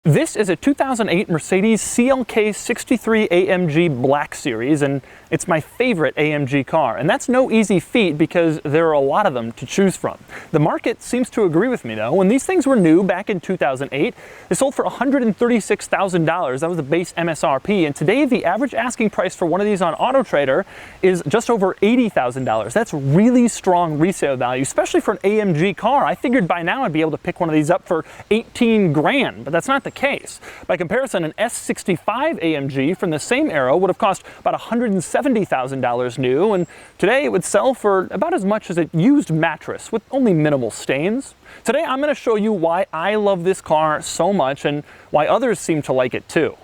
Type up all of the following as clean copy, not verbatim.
This is a 2008 Mercedes CLK63 AMG Black Series, and it's my favorite AMG car. And that's no easy feat because there are a lot of them to choose from. The market seems to agree with me though. When these things were new back in 2008, they sold for $136,000. That was the base MSRP. And today the average asking price for one of these on AutoTrader is just over $80,000. That's really strong resale value, especially for an AMG car. I figured by now I'd be able to pick one of these up for 18 grand, but that's not the case. By comparison, an S65 AMG from the same era would have cost about $170,000 new, and today it would sell for about as much as a used mattress with only minimal stains. Today I'm going to show you why I love this car so much and why others seem to like it too.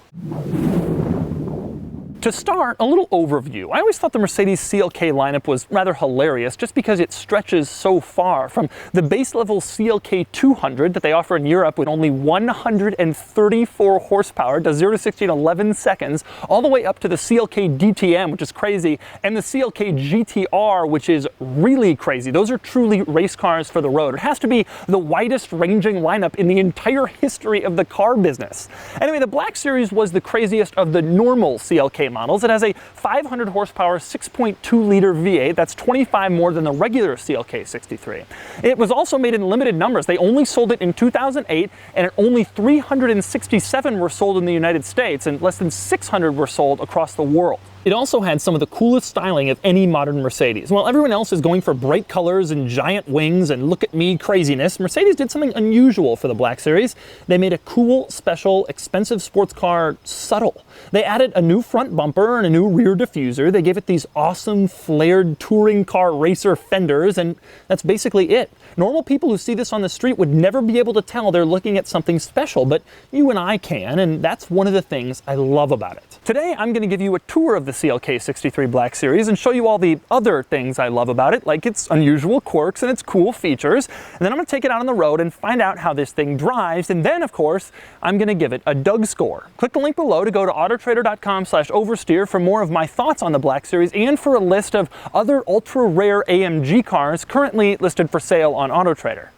To start, a little overview. I always thought the Mercedes CLK lineup was rather hilarious just because it stretches so far, from the base level CLK 200 that they offer in Europe with only 134 horsepower, does 0 to 60 in 11 seconds, all the way up to the CLK DTM, which is crazy, and the CLK GTR, which is really crazy. Those are truly race cars for the road. It has to be the widest ranging lineup in the entire history of the car business. Anyway, the Black Series was the craziest of the normal CLK models. It has a 500 horsepower 6.2 liter V8. That's 25 more than the regular CLK63. It was also made in limited numbers. They only sold it in 2008, and only 367 were sold in the United States, and less than 600 were sold across the world. It also had some of the coolest styling of any modern Mercedes. While everyone else is going for bright colors and giant wings and look at me craziness, Mercedes did something unusual for the Black Series. They made a cool, special, expensive sports car subtle. They added a new front bumper and a new rear diffuser. They gave it these awesome flared touring car racer fenders, and that's basically it. Normal people who see this on the street would never be able to tell they're looking at something special, but you and I can, and that's one of the things I love about it. Today I'm going to give you a tour of the CLK63 Black Series and show you all the other things I love about it, like its unusual quirks and its cool features. And then I'm going to take it out on the road and find out how this thing drives, and then of course I'm going to give it a Doug score. Click the link below to go to autotrader.com/oversteer for more of my thoughts on the Black Series and for a list of other ultra rare AMG cars currently listed for sale on AutoTrader.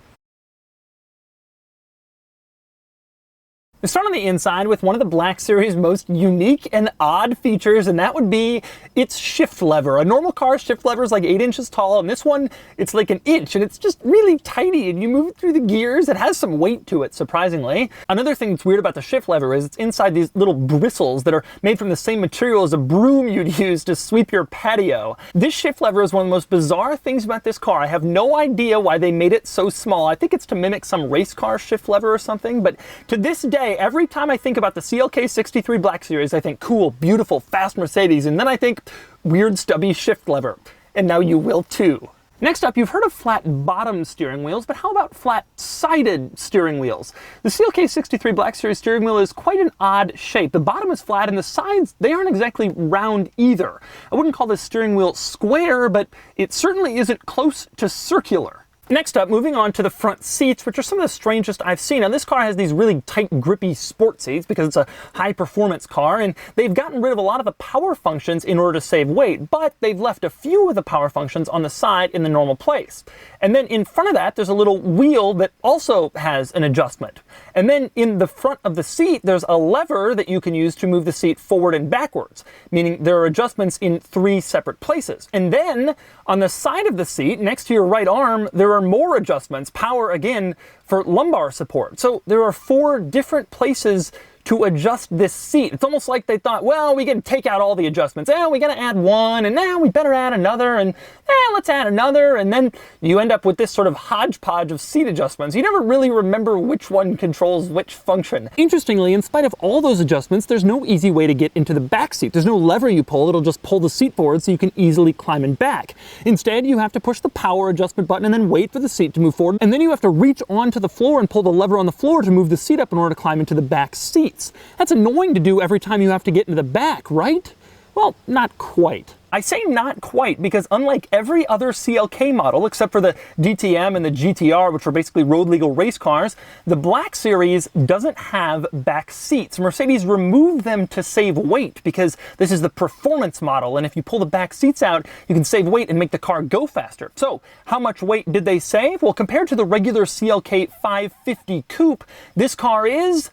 We start on the inside with one of the Black Series' most unique and odd features, and that would be its shift lever. A normal car's shift lever is like 8 inches tall, and this one, it's like an inch, and it's just really tiny, and you move it through the gears. It has some weight to it, surprisingly. Another thing that's weird about the shift lever is it's inside these little bristles that are made from the same material as a broom you'd use to sweep your patio. This shift lever is one of the most bizarre things about this car. I have no idea why they made it so small. I think it's to mimic some race car shift lever or something, but to this day, every time I think about the CLK63 Black Series, I think cool, beautiful, fast Mercedes, and then I think weird, stubby shift lever. And now you will too. Next up, you've heard of flat bottom steering wheels, but how about flat sided steering wheels? The CLK63 Black Series steering wheel is quite an odd shape. The bottom is flat and the sides, they aren't exactly round either. I wouldn't call this steering wheel square, but it certainly isn't close to circular. Next up, moving on to the front seats, which are some of the strangest I've seen. Now, this car has these really tight, grippy sport seats because it's a high-performance car, and they've gotten rid of a lot of the power functions in order to save weight, but they've left a few of the power functions on the side in the normal place. And then in front of that, there's a little wheel that also has an adjustment. And then in the front of the seat, there's a lever that you can use to move the seat forward and backwards, meaning there are adjustments in 3 separate places. And then on the side of the seat, next to your right arm, there are more adjustments, power again for lumbar support. So there are 4 different places to adjust this seat. It's almost like they thought, well, we can take out all the adjustments. We gotta add one, and now we better add another, and let's add another, and then you end up with this sort of hodgepodge of seat adjustments. You never really remember which one controls which function. Interestingly, in spite of all those adjustments, there's no easy way to get into the back seat. There's no lever you pull, it'll just pull the seat forward so you can easily climb in back. Instead, you have to push the power adjustment button and then wait for the seat to move forward, and then you have to reach onto the floor and pull the lever on the floor to move the seat up in order to climb into the back seat. That's annoying to do every time you have to get into the back, right? Well, not quite. I say not quite because unlike every other CLK model, except for the DTM and the GTR, which are basically road legal race cars, the Black Series doesn't have back seats. Mercedes removed them to save weight because this is the performance model, and if you pull the back seats out, you can save weight and make the car go faster. So how much weight did they save? Well, compared to the regular CLK 550 Coupe, this car is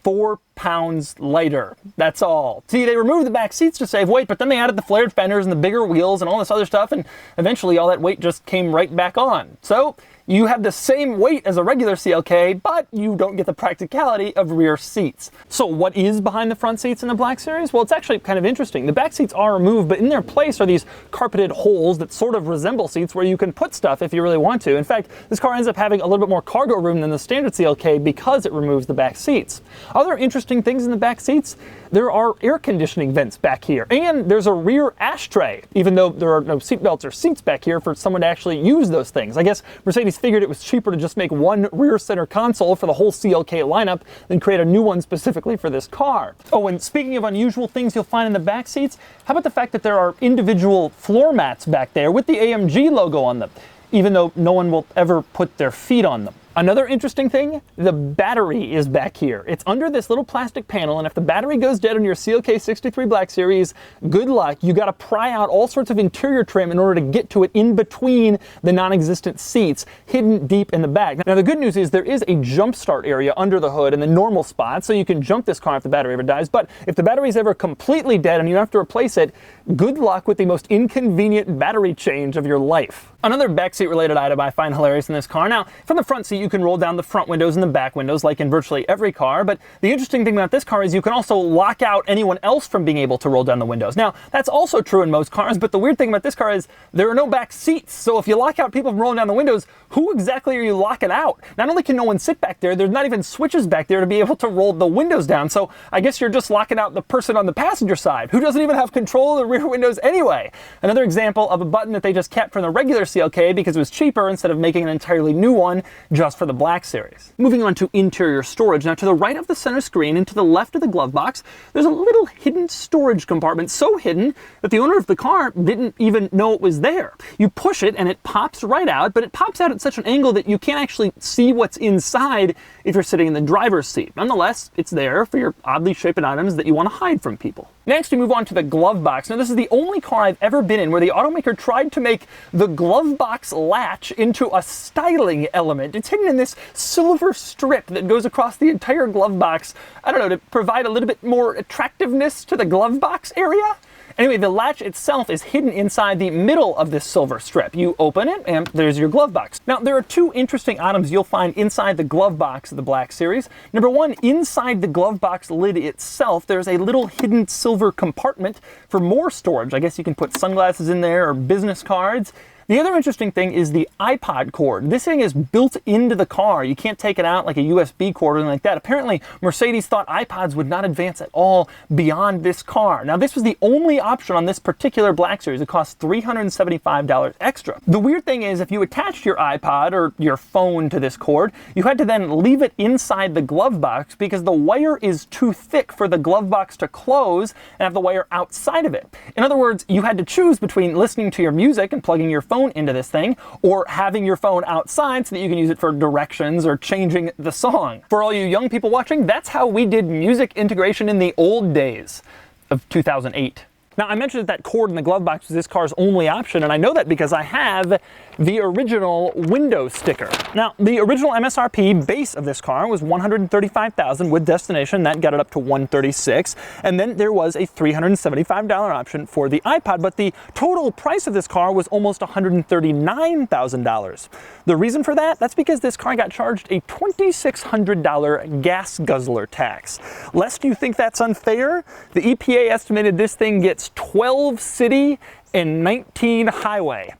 4 pounds lighter. That's all. See, they removed the back seats to save weight, but then they added the flared fenders and the bigger wheels and all this other stuff, and eventually all that weight just came right back on. So you have the same weight as a regular CLK, but you don't get the practicality of rear seats. So what is behind the front seats in the Black Series? Well, it's actually kind of interesting. The back seats are removed, but in their place are these carpeted holes that sort of resemble seats where you can put stuff if you really want to. In fact, this car ends up having a little bit more cargo room than the standard CLK because it removes the back seats. Other interesting things in the back seats, there are air conditioning vents back here, and there's a rear ashtray, even though there are no seat belts or seats back here for someone to actually use those things. I guess Mercedes figured it was cheaper to just make one rear center console for the whole CLK lineup than create a new one specifically for this car. Oh, and speaking of unusual things you'll find in the back seats, how about the fact that there are individual floor mats back there with the AMG logo on them, even though no one will ever put their feet on them. Another interesting thing, the battery is back here. It's under this little plastic panel, and if the battery goes dead on your CLK63 Black Series, good luck. You gotta pry out all sorts of interior trim in order to get to it in between the non-existent seats, hidden deep in the back. Now the good news is there is a jump start area under the hood in the normal spot, so you can jump this car if the battery ever dies, but if the battery is ever completely dead and you have to replace it, good luck with the most inconvenient battery change of your life. Another backseat related item I find hilarious in this car. Now, from the front seat you can roll down the front windows and the back windows like in virtually every car, but the interesting thing about this car is you can also lock out anyone else from being able to roll down the windows. Now, that's also true in most cars, but the weird thing about this car is there are no back seats, so if you lock out people from rolling down the windows, who exactly are you locking out? Not only can no one sit back there, there's not even switches back there to be able to roll the windows down, so I guess you're just locking out the person on the passenger side, who doesn't even have control of the rear windows anyway. Another example of a button that they just kept from the regular CLK because it was cheaper instead of making an entirely new one just for the Black Series. Moving on to interior storage. Now, to the right of the center screen and to the left of the glove box, there's a little hidden storage compartment, so hidden that the owner of the car didn't even know it was there. You push it and it pops right out, but it pops out at such an angle that you can't actually see what's inside if you're sitting in the driver's seat. Nonetheless, it's there for your oddly shaped items that you want to hide from people. Next, we move on to the glove box. Now, this is the only car I've ever been in where the automaker tried to make the glove box latch into a styling element. It's hidden in this silver strip that goes across the entire glove box, I don't know, to provide a little bit more attractiveness to the glove box area. Anyway, the latch itself is hidden inside the middle of this silver strip. You open it, and there's your glove box. Now, there are two interesting items you'll find inside the glove box of the Black Series. Number one, inside the glove box lid itself, there's a little hidden silver compartment for more storage. I guess you can put sunglasses in there or business cards. The other interesting thing is the iPod cord. This thing is built into the car. You can't take it out like a USB cord or anything like that. Apparently, Mercedes thought iPods would not advance at all beyond this car. Now, this was the only option on this particular Black Series. It cost $375 extra. The weird thing is, if you attached your iPod or your phone to this cord, you had to then leave it inside the glove box because the wire is too thick for the glove box to close and have the wire outside of it. In other words, you had to choose between listening to your music and plugging your phone into this thing, or having your phone outside so that you can use it for directions or changing the song. For all you young people watching, that's how we did music integration in the old days of 2008. Now, I mentioned that cord in the glove box was this car's only option, and I know that because I have the original window sticker. Now, the original MSRP base of this car was $135,000 with destination. That got it up to $136,000, and then there was a $375 option for the iPod, but the total price of this car was almost $139,000. The reason for that? That's because this car got charged a $2,600 gas guzzler tax. Lest you think that's unfair, the EPA estimated this thing gets 12 city and 19 highway.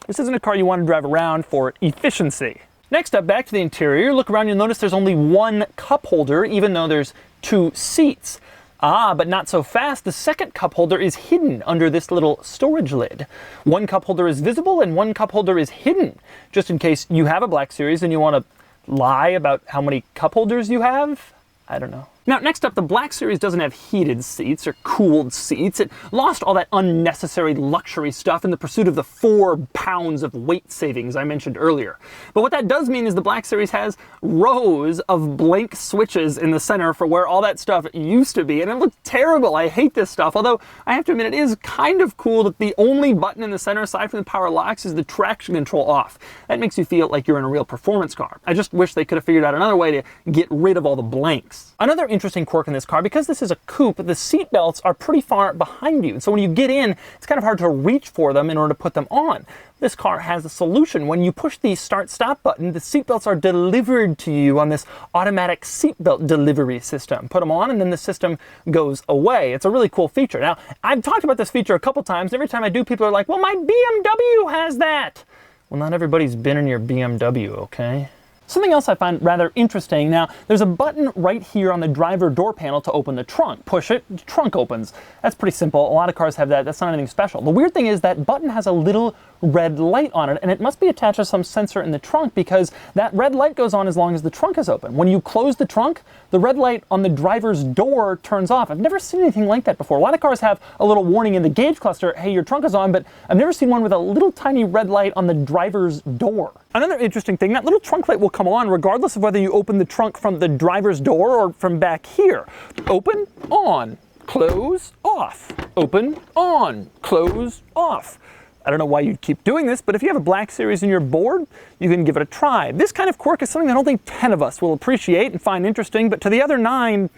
This isn't a car you want to drive around for efficiency. Next up, back to the interior. Look around, you'll notice there's only one cup holder, even though there's two seats. Ah, but not so fast. The second cup holder is hidden under this little storage lid. One cup holder is visible and one cup holder is hidden, just in case you have a Black Series and you want to lie about how many cup holders you have. I don't know. Now, next up, the Black Series doesn't have heated seats or cooled seats. It lost all that unnecessary luxury stuff in the pursuit of the 4 pounds of weight savings I mentioned earlier. But what that does mean is the Black Series has rows of blank switches in the center for where all that stuff used to be, and it looks terrible. I hate this stuff, although I have to admit it is kind of cool that the only button in the center aside from the power locks is the traction control off. That makes you feel like you're in a real performance car. I just wish they could have figured out another way to get rid of all the blanks. Another interesting quirk in this car. Because this is a coupe, the seat belts are pretty far behind you. And so when you get in, it's kind of hard to reach for them in order to put them on. This car has a solution. When you push the start-stop button, the seatbelts are delivered to you on this automatic seatbelt delivery system. Put them on and then the system goes away. It's a really cool feature. Now, I've talked about this feature a couple times. Every time I do, people are like, well, my BMW has that. Well, not everybody's been in your BMW, okay? Something else I find rather interesting. Now, there's a button right here on the driver door panel to open the trunk. Push it, the trunk opens. That's pretty simple. A lot of cars have that. That's not anything special. The weird thing is that button has a little red light on it, and it must be attached to some sensor in the trunk because that red light goes on as long as the trunk is open. When you close the trunk, the red light on the driver's door turns off. I've never seen anything like that before. A lot of cars have a little warning in the gauge cluster, hey, your trunk is on, but I've never seen one with a little tiny red light on the driver's door. Another interesting thing, that little trunk light will come on regardless of whether you open the trunk from the driver's door or from back here. Open, on, close, off. Open, on, close, off. I don't know why you'd keep doing this, but if you have a Black Series in your board, you can give it a try. This kind of quirk is something I don't think 10 of us will appreciate and find interesting, but to the other 9,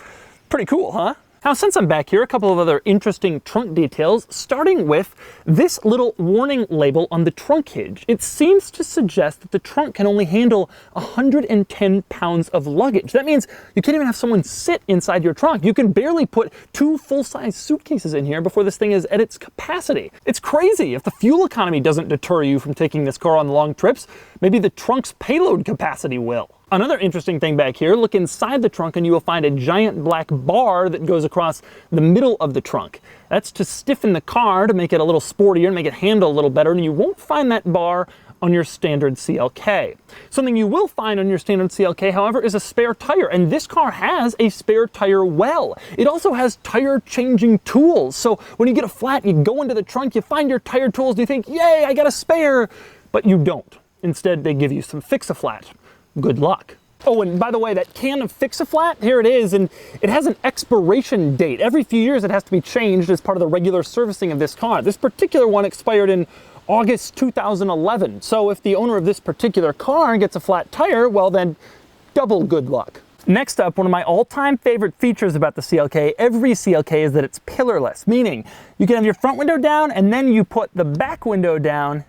pretty cool, huh? Now, since I'm back here, a couple of other interesting trunk details, starting with this little warning label on the trunk hinge. It seems to suggest that the trunk can only handle 110 pounds of luggage. That means you can't even have someone sit inside your trunk. You can barely put 2 full-size suitcases in here before this thing is at its capacity. It's crazy. If the fuel economy doesn't deter you from taking this car on long trips, maybe the trunk's payload capacity will. Another interesting thing back here, look inside the trunk and you will find a giant black bar that goes across the middle of the trunk. That's to stiffen the car, to make it a little sportier, and make it handle a little better, and you won't find that bar on your standard CLK. Something you will find on your standard CLK, however, is a spare tire, and this car has a spare tire well. It also has tire changing tools, so when you get a flat, you go into the trunk, you find your tire tools, and you think, yay, I got a spare, but you don't. Instead, they give you some Fix-A-Flat. Good luck. Oh, and by the way, that can of Fix-A-Flat, here it is, and it has an expiration date. Every few years it has to be changed as part of the regular servicing of this car. This particular one expired in August 2011, so if the owner of this particular car gets a flat tire, well then, double good luck. Next up, one of my all-time favorite features about the CLK, every CLK, is that it's pillarless, meaning you can have your front window down and then you put the back window down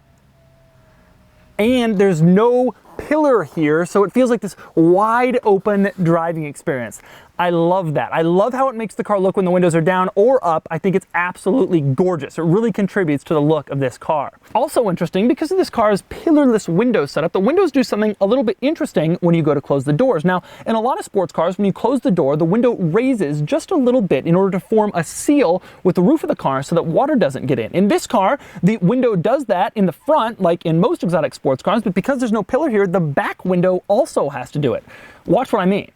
and there's no pillar here, so it feels like this wide open driving experience. I love that. I love how it makes the car look when the windows are down or up. I think it's absolutely gorgeous. It really contributes to the look of this car. Also interesting, because of this car's pillarless window setup, the windows do something a little bit interesting when you go to close the doors. Now, in a lot of sports cars, when you close the door, the window raises just a little bit in order to form a seal with the roof of the car so that water doesn't get in. In this car, the window does that in the front, like in most exotic sports cars, but because there's no pillar here, the back window also has to do it. Watch what I mean.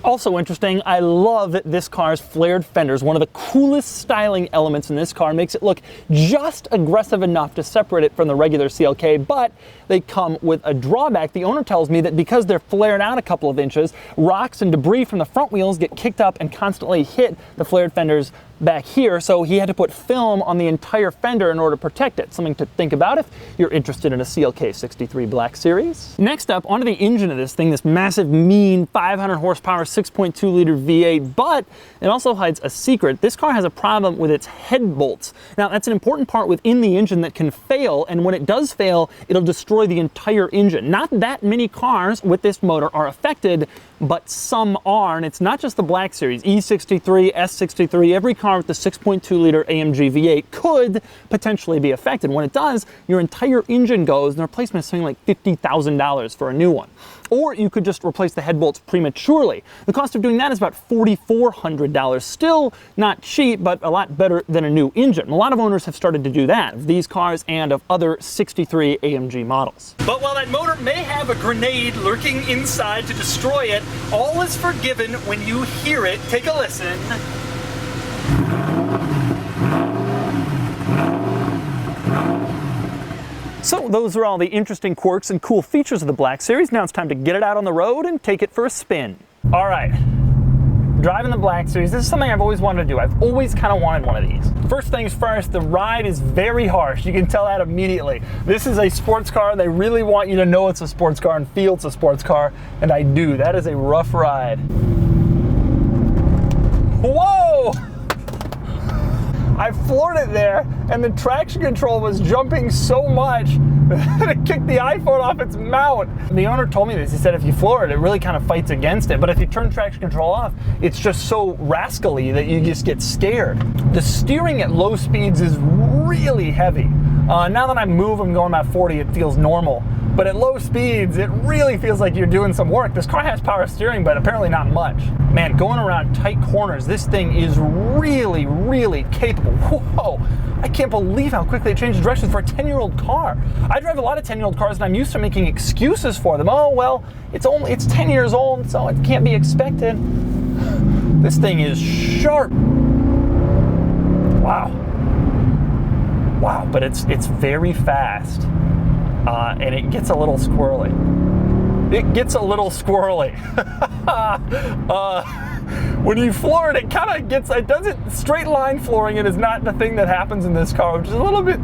Also interesting, I love this car's flared fenders. One of the coolest styling elements in this car, makes it look just aggressive enough to separate it from the regular CLK, but they come with a drawback. The owner tells me that because they're flared out a couple of inches, rocks and debris from the front wheels get kicked up and constantly hit the flared fenders back here, so he had to put film on the entire fender in order to protect it. Something to think about if you're interested in a CLK63 Black Series. Next up, onto the engine of this thing, this massive, mean 500 horsepower, 6.2 liter V8, but it also hides a secret. This car has a problem with its head bolts. Now, that's an important part within the engine that can fail, and when it does fail, it'll destroy the entire engine. Not that many cars with this motor are affected, but some are, and it's not just the Black Series. E63, S63, every car with the 6.2 liter AMG V8 could potentially be affected. When it does, your entire engine goes, and the replacement is something like $50,000 for a new one. Or you could just replace the head bolts prematurely. The cost of doing that is about $4,400. Still not cheap, but a lot better than a new engine. A lot of owners have started to do that, of these cars and of other 63 AMG models. But while that motor may have a grenade lurking inside to destroy it, all is forgiven when you hear it. Take a listen. So those are all the interesting quirks and cool features of the Black Series. Now it's time to get it out on the road and take it for a spin. All right, driving the Black Series. This is something I've always wanted to do. I've always kind of wanted one of these. First things first, the ride is very harsh. You can tell that immediately. This is a sports car. They really want you to know it's a sports car and feel it's a sports car, and I do. That is a rough ride. Whoa! I floored it there, and the traction control was jumping so much that it kicked the iPhone off its mount. The owner told me this. He said if you floor it, it really kind of fights against it. But if you turn traction control off, it's just so rascally that you just get scared. The steering at low speeds is really heavy. Now that I move, I'm going about 40, it feels normal. But at low speeds, it really feels like you're doing some work. This car has power steering, but apparently not much. Man, going around tight corners, this thing is really, really capable. Whoa, I can't believe how quickly it changes directions for a 10-year-old car. I drive a lot of 10-year-old cars, and I'm used to making excuses for them. Oh, well, it's 10 years old, so it can't be expected. This thing is sharp. Wow. Wow, but it's very fast. And it gets a little squirrely. It gets a little squirrely. When you floor it, it kind of gets, it doesn't, straight line flooring it is not the thing that happens in this car, which is a little bit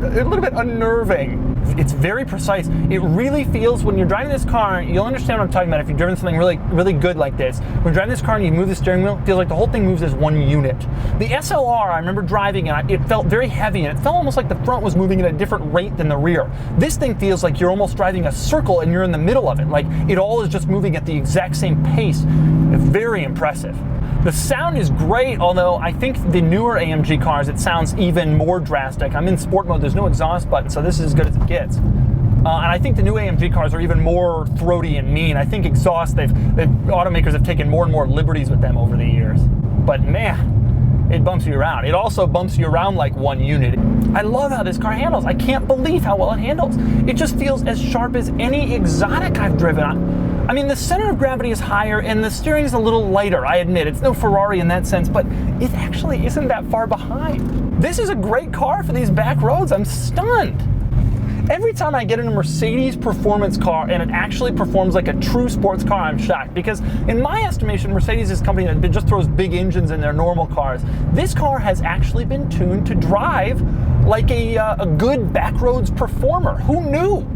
unnerving. It's very precise. It really feels, when you're driving this car, you'll understand what I'm talking about if you're driving something really good like this. When you're driving this car and you move the steering wheel, it feels like the whole thing moves as one unit. The SLR, I remember driving, and it felt very heavy, and it felt almost like the front was moving at a different rate than the rear. This thing feels like you're almost driving a circle and you're in the middle of it. Like it all is just moving at the exact same pace. It's very impressive. The sound is great, although I think the newer AMG cars, it sounds even more drastic. I'm in sport mode, there's no exhaust button, so this is as good as it gets. And I think the new AMG cars are even more throaty and mean. I think exhaust, automakers have taken more and more liberties with them over the years. But man, it bumps you around. It also bumps you around like one unit. I love how this car handles. I can't believe how well it handles. It just feels as sharp as any exotic I've driven on. I mean, the center of gravity is higher and the steering is a little lighter, I admit. It's no Ferrari in that sense, but it actually isn't that far behind. This is a great car for these back roads. I'm stunned. Every time I get in a Mercedes performance car and it actually performs like a true sports car, I'm shocked. Because in my estimation, Mercedes is a company that just throws big engines in their normal cars. This car has actually been tuned to drive like a good backroads performer. Who knew?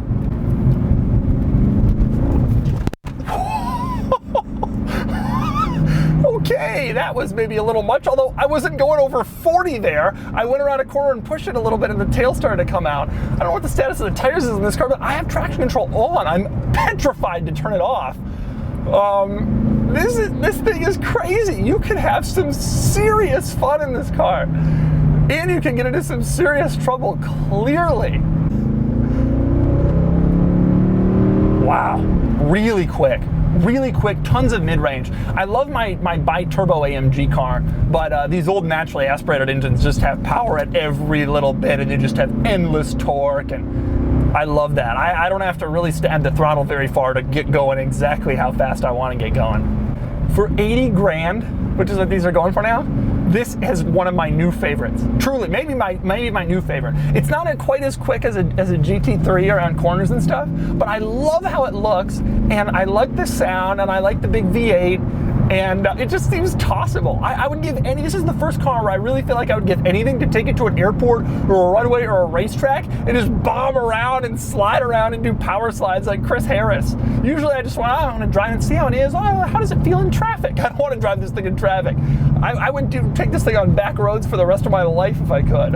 Okay, that was maybe a little much, although I wasn't going over 40 there. I went around a corner and pushed it a little bit and the tail started to come out. I don't know what the status of the tires is in this car, but I have traction control on. I'm petrified to turn it off. This thing is crazy. You can have some serious fun in this car. And you can get into some serious trouble, clearly. Wow, really quick. Really quick, tons of mid-range. I love my bi-turbo AMG car, but these old naturally aspirated engines just have power at every little bit, and they just have endless torque, and I love that. I don't have to really stab the throttle very far to get going exactly how fast I want to get going. For 80 grand, which is what these are going for now, this is one of my new favorites. Truly, maybe my new favorite. It's not quite as quick as a GT3 around corners and stuff, but I love how it looks, and I like the sound, and I like the big V8, and it just seems tossable. I would give this is the first car where I really feel like I would give anything to take it to an airport or a runway or a racetrack and just bomb around and slide around and do power slides like Chris Harris. Usually I just want to drive and see how it is. Oh, how does it feel in traffic? I don't want to drive this thing in traffic. I would take this thing on back roads for the rest of my life if I could.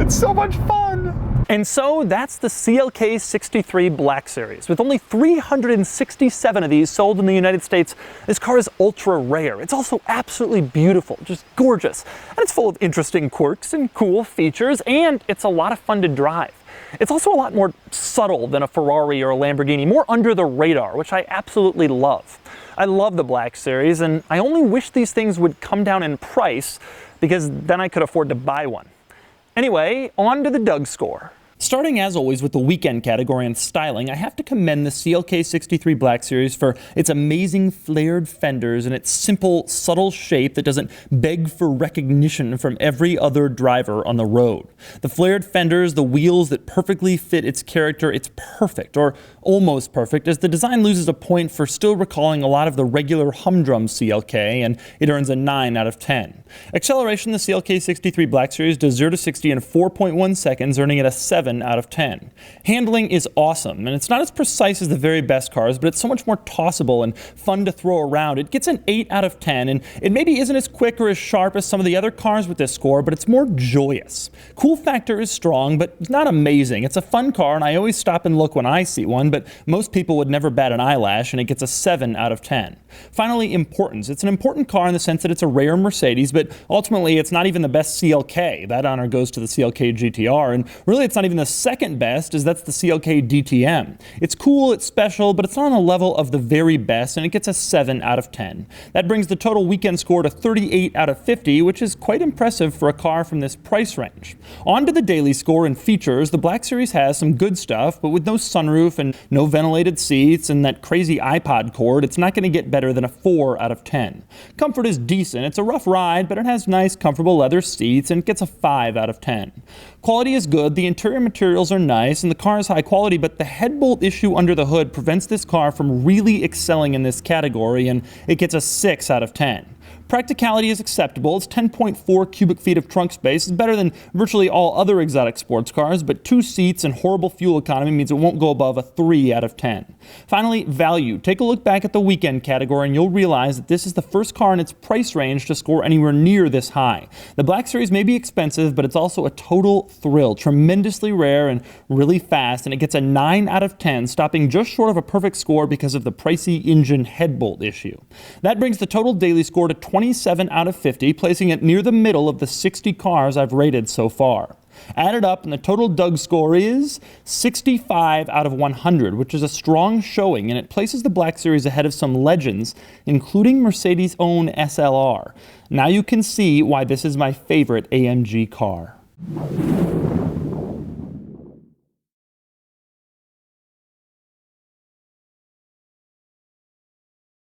It's so much fun. And so that's the CLK63 Black Series. With only 367 of these sold in the United States, this car is ultra rare. It's also absolutely beautiful, just gorgeous. And it's full of interesting quirks and cool features, and it's a lot of fun to drive. It's also a lot more subtle than a Ferrari or a Lamborghini, more under the radar, which I absolutely love. I love the Black Series, and I only wish these things would come down in price, because then I could afford to buy one. Anyway, on to the Doug score. Starting as always with the weekend category and styling, I have to commend the CLK63 Black Series for its amazing flared fenders and its simple, subtle shape that doesn't beg for recognition from every other driver on the road. The flared fenders, the wheels that perfectly fit its character, it's perfect, or almost perfect, as the design loses a point for still recalling a lot of the regular humdrum CLK, and it earns a 9 out of 10. Acceleration, the CLK63 Black Series does 0 to 60 in 4.1 seconds, earning it a 7 out of 10. Handling is awesome, and it's not as precise as the very best cars, but it's so much more tossable and fun to throw around. It gets an 8 out of 10, and it maybe isn't as quick or as sharp as some of the other cars with this score, but it's more joyous. Cool factor is strong, but not amazing. It's a fun car, and I always stop and look when I see one, but most people would never bat an eyelash, and it gets a 7 out of 10. Finally, importance. It's an important car in the sense that it's a rare Mercedes, but ultimately it's not even the best CLK. That honor goes to the CLK GTR, and really it's not even the second best, as that's the CLK DTM. It's cool, it's special, but it's not on the level of the very best, and it gets a 7 out of 10. That brings the total weekend score to 38 out of 50, which is quite impressive for a car from this price range. On to the daily score and features. The Black Series has some good stuff, but with no sunroof and no ventilated seats and that crazy iPod cord, it's not going to get better than a 4 out of 10. Comfort is decent. It's a rough ride, but it has nice, comfortable leather seats, and it gets a 5 out of 10. Quality is good, the interior materials are nice, and the car is high quality, but the headbolt issue under the hood prevents this car from really excelling in this category, and it gets a 6 out of 10. Practicality is acceptable. It's 10.4 cubic feet of trunk space. It's better than virtually all other exotic sports cars, but 2 seats and horrible fuel economy means it won't go above a 3 out of 10. Finally, value. Take a look back at the weekend category and you'll realize that this is the first car in its price range to score anywhere near this high. The Black Series may be expensive, but it's also a total thrill, tremendously rare and really fast, and it gets a 9 out of 10, stopping just short of a perfect score because of the pricey engine headbolt issue. That brings the total daily score to 27 out of 50, placing it near the middle of the 60 cars I've rated so far. Added up, and the total Doug score is 65 out of 100, which is a strong showing, and it places the Black Series ahead of some legends, including Mercedes' own SLR. Now you can see why this is my favorite AMG car.